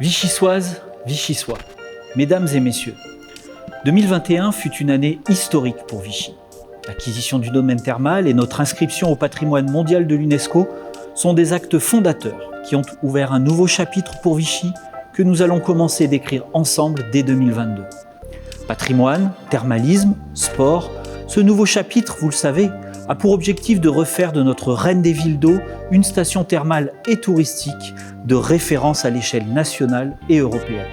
Vichysoises, Vichysois, mesdames et messieurs, 2021 fut une année historique pour Vichy. L'acquisition du domaine thermal et notre inscription au patrimoine mondial de l'UNESCO sont des actes fondateurs qui ont ouvert un nouveau chapitre pour Vichy que nous allons commencer d'écrire ensemble dès 2022. Patrimoine, thermalisme, sport, ce nouveau chapitre, vous le savez, a pour objectif de refaire de notre Reine des villes d'eau une station thermale et touristique de référence à l'échelle nationale et européenne.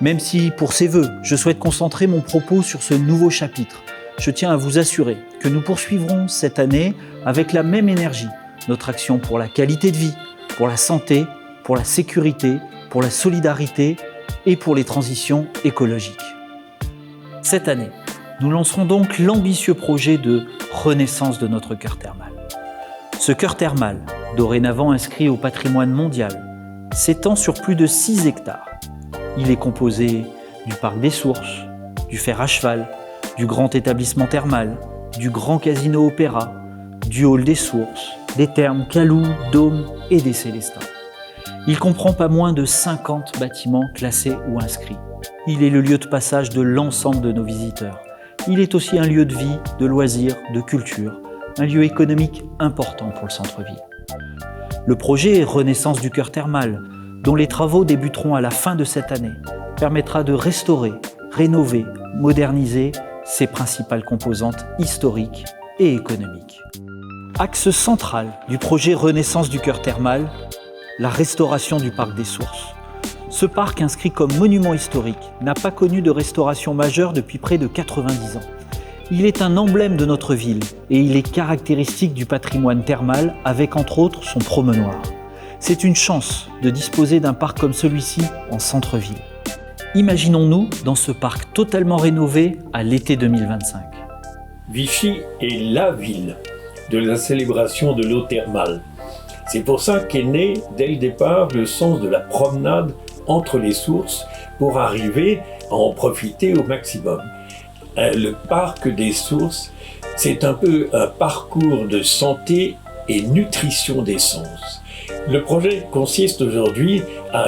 Même si, pour ces vœux, je souhaite concentrer mon propos sur ce nouveau chapitre, je tiens à vous assurer que nous poursuivrons cette année avec la même énergie notre action pour la qualité de vie, pour la santé, pour la sécurité, pour la solidarité et pour les transitions écologiques. Cette année, nous lancerons donc l'ambitieux projet de renaissance de notre cœur thermal. Ce cœur thermal, dorénavant inscrit au patrimoine mondial, s'étend sur plus de 6 hectares. Il est composé du parc des Sources, du fer à cheval, du grand établissement thermal, du grand casino opéra, du hall des Sources, des thermes Calou, Dôme et des Célestins. Il comprend pas moins de 50 bâtiments classés ou inscrits. Il est le lieu de passage de l'ensemble de nos visiteurs. Il est aussi un lieu de vie, de loisirs, de culture, un lieu économique important pour le centre-ville. Le projet Renaissance du cœur thermal, dont les travaux débuteront à la fin de cette année, permettra de restaurer, rénover, moderniser ses principales composantes historiques et économiques. Axe central du projet Renaissance du cœur thermal, la restauration du parc des Sources. Ce parc, inscrit comme monument historique, n'a pas connu de restauration majeure depuis près de 90 ans. Il est un emblème de notre ville et il est caractéristique du patrimoine thermal avec entre autres son promenoir. C'est une chance de disposer d'un parc comme celui-ci en centre-ville. Imaginons-nous dans ce parc totalement rénové à l'été 2025. Vichy est la ville de la célébration de l'eau thermale. C'est pour ça qu'est né dès le départ le sens de la promenade entre les sources pour arriver à en profiter au maximum. Le parc des sources, c'est un peu un parcours de santé et nutrition des sens. Le projet consiste aujourd'hui à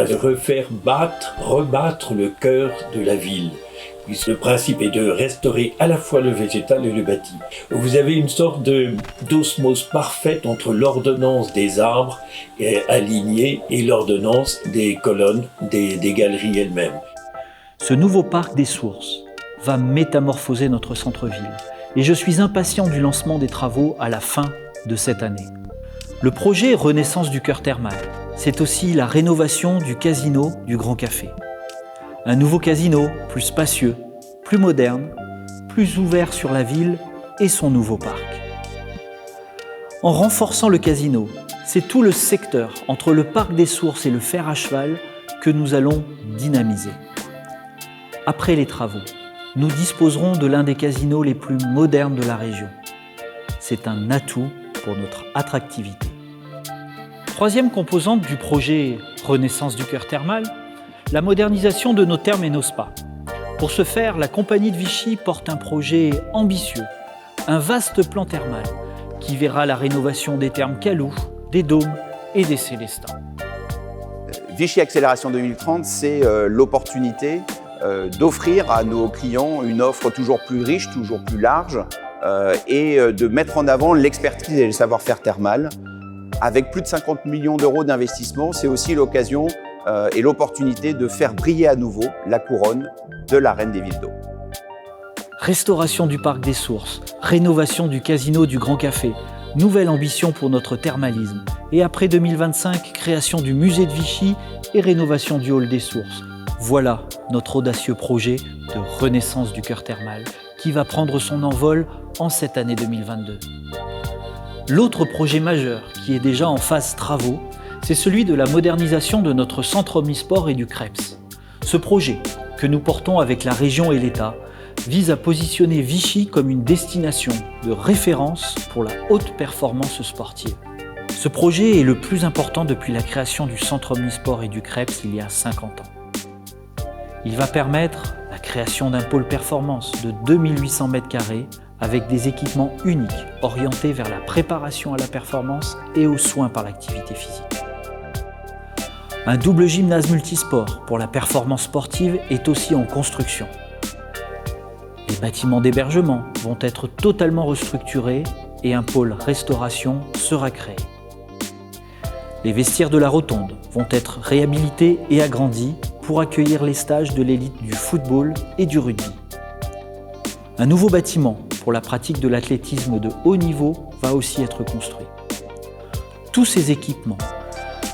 rebattre le cœur de la ville. Le principe est de restaurer à la fois le végétal et le bâti. Vous avez une sorte d'osmose parfaite entre l'ordonnance des arbres alignés et l'ordonnance des colonnes, des galeries elles-mêmes. Ce nouveau parc des Sources va métamorphoser notre centre-ville et je suis impatient du lancement des travaux à la fin de cette année. Le projet Renaissance du cœur thermal, c'est aussi la rénovation du casino du Grand Café. Un nouveau casino, plus spacieux, plus moderne, plus ouvert sur la ville et son nouveau parc. En renforçant le casino, c'est tout le secteur entre le parc des Sources et le fer à cheval que nous allons dynamiser. Après les travaux, nous disposerons de l'un des casinos les plus modernes de la région. C'est un atout pour notre attractivité. Troisième composante du projet Renaissance du cœur thermal, la modernisation de nos thermes et nos spas. Pour ce faire, la compagnie de Vichy porte un projet ambitieux, un vaste plan thermal qui verra la rénovation des thermes Calou, des Dômes et des Célestins. Vichy Accélération 2030, c'est l'opportunité d'offrir à nos clients une offre toujours plus riche, toujours plus large et de mettre en avant l'expertise et le savoir-faire thermal. Avec plus de 50 millions d'euros d'investissement, c'est aussi l'occasion et l'opportunité de faire briller à nouveau la couronne de la Reine des villes d'eau. Restauration du parc des Sources, rénovation du casino du Grand Café, nouvelle ambition pour notre thermalisme. Et après 2025, création du musée de Vichy et rénovation du hall des Sources. Voilà notre audacieux projet de renaissance du cœur thermal qui va prendre son envol en cette année 2022. L'autre projet majeur qui est déjà en phase travaux, c'est celui de la modernisation de notre centre omnisport et du CREPS. Ce projet, que nous portons avec la région et l'État, vise à positionner Vichy comme une destination de référence pour la haute performance sportive. Ce projet est le plus important depuis la création du centre omnisport et du CREPS il y a 50 ans. Il va permettre la création d'un pôle performance de 2800 m² avec des équipements uniques orientés vers la préparation à la performance et aux soins par l'activité physique. Un double gymnase multisport pour la performance sportive est aussi en construction. Les bâtiments d'hébergement vont être totalement restructurés et un pôle restauration sera créé. Les vestiaires de la Rotonde vont être réhabilités et agrandis pour accueillir les stages de l'élite du football et du rugby. Un nouveau bâtiment pour la pratique de l'athlétisme de haut niveau va aussi être construit. Tous ces équipements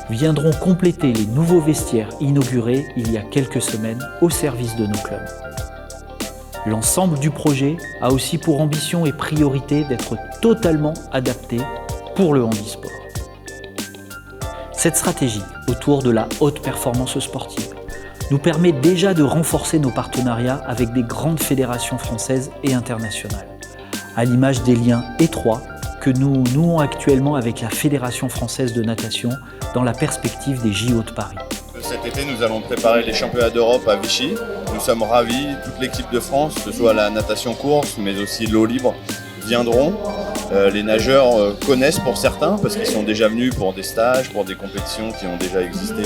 viendront compléter les nouveaux vestiaires inaugurés il y a quelques semaines au service de nos clubs. L'ensemble du projet a aussi pour ambition et priorité d'être totalement adapté pour le handisport. Cette stratégie autour de la haute performance sportive nous permet déjà de renforcer nos partenariats avec des grandes fédérations françaises et internationales, à l'image des liens étroits que nous nouons actuellement avec la Fédération française de natation dans la perspective des JO de Paris. Cet été, nous allons préparer les championnats d'Europe à Vichy. Nous sommes ravis, toute l'équipe de France, que ce soit la natation course, mais aussi l'eau libre, viendront. Les nageurs connaissent pour certains, parce qu'ils sont déjà venus pour des stages, pour des compétitions qui ont déjà existé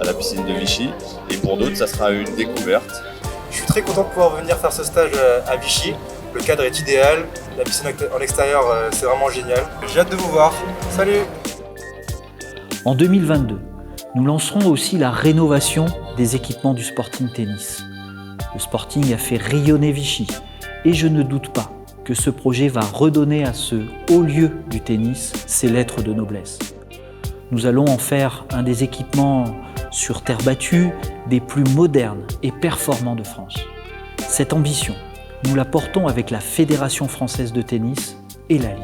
à la piscine de Vichy. Et pour d'autres, ça sera une découverte. Je suis très content de pouvoir venir faire ce stage à Vichy. Le cadre est idéal, la piscine en extérieur, c'est vraiment génial. J'ai hâte de vous voir. Salut! En 2022, nous lancerons aussi la rénovation des équipements du Sporting Tennis. Le Sporting a fait rayonner Vichy et je ne doute pas que ce projet va redonner à ce haut lieu du tennis ses lettres de noblesse. Nous allons en faire un des équipements sur terre battue des plus modernes et performants de France. Cette ambition, nous la portons avec la Fédération française de tennis et la Ligue.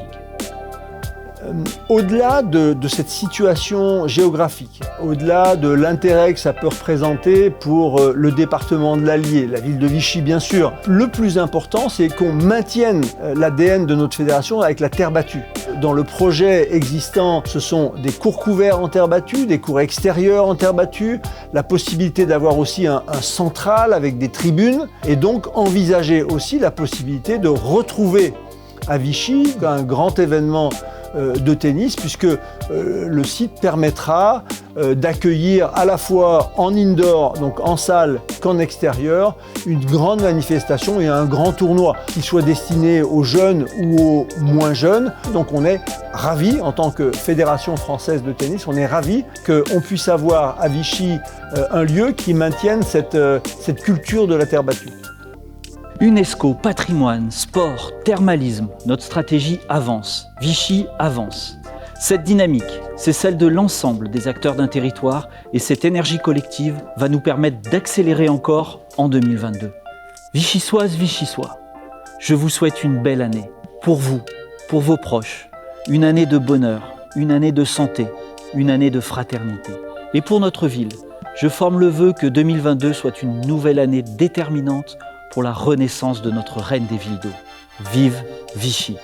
Au-delà de cette situation géographique, au-delà de l'intérêt que ça peut représenter pour le département de l'Allier, la ville de Vichy bien sûr, le plus important c'est qu'on maintienne l'ADN de notre fédération avec la terre battue. Dans le projet existant, ce sont des cours couverts en terre battue, des cours extérieurs en terre battue, la possibilité d'avoir aussi un central avec des tribunes et donc envisager aussi la possibilité de retrouver à Vichy un grand événement de tennis puisque le site permettra d'accueillir à la fois en indoor, donc en salle, qu'en extérieur, une grande manifestation et un grand tournoi, qu'il soit destiné aux jeunes ou aux moins jeunes. Donc on est ravis, en tant que Fédération française de tennis, on est ravis qu'on puisse avoir à Vichy un lieu qui maintienne cette culture de la terre battue. UNESCO, patrimoine, sport, thermalisme, notre stratégie avance. Vichy avance. Cette dynamique, c'est celle de l'ensemble des acteurs d'un territoire et cette énergie collective va nous permettre d'accélérer encore en 2022. Vichysoises, Vichysois, je vous souhaite une belle année. Pour vous, pour vos proches, une année de bonheur, une année de santé, une année de fraternité. Et pour notre ville, je forme le vœu que 2022 soit une nouvelle année déterminante pour la renaissance de notre reine des villes d'eau. Vive Vichy!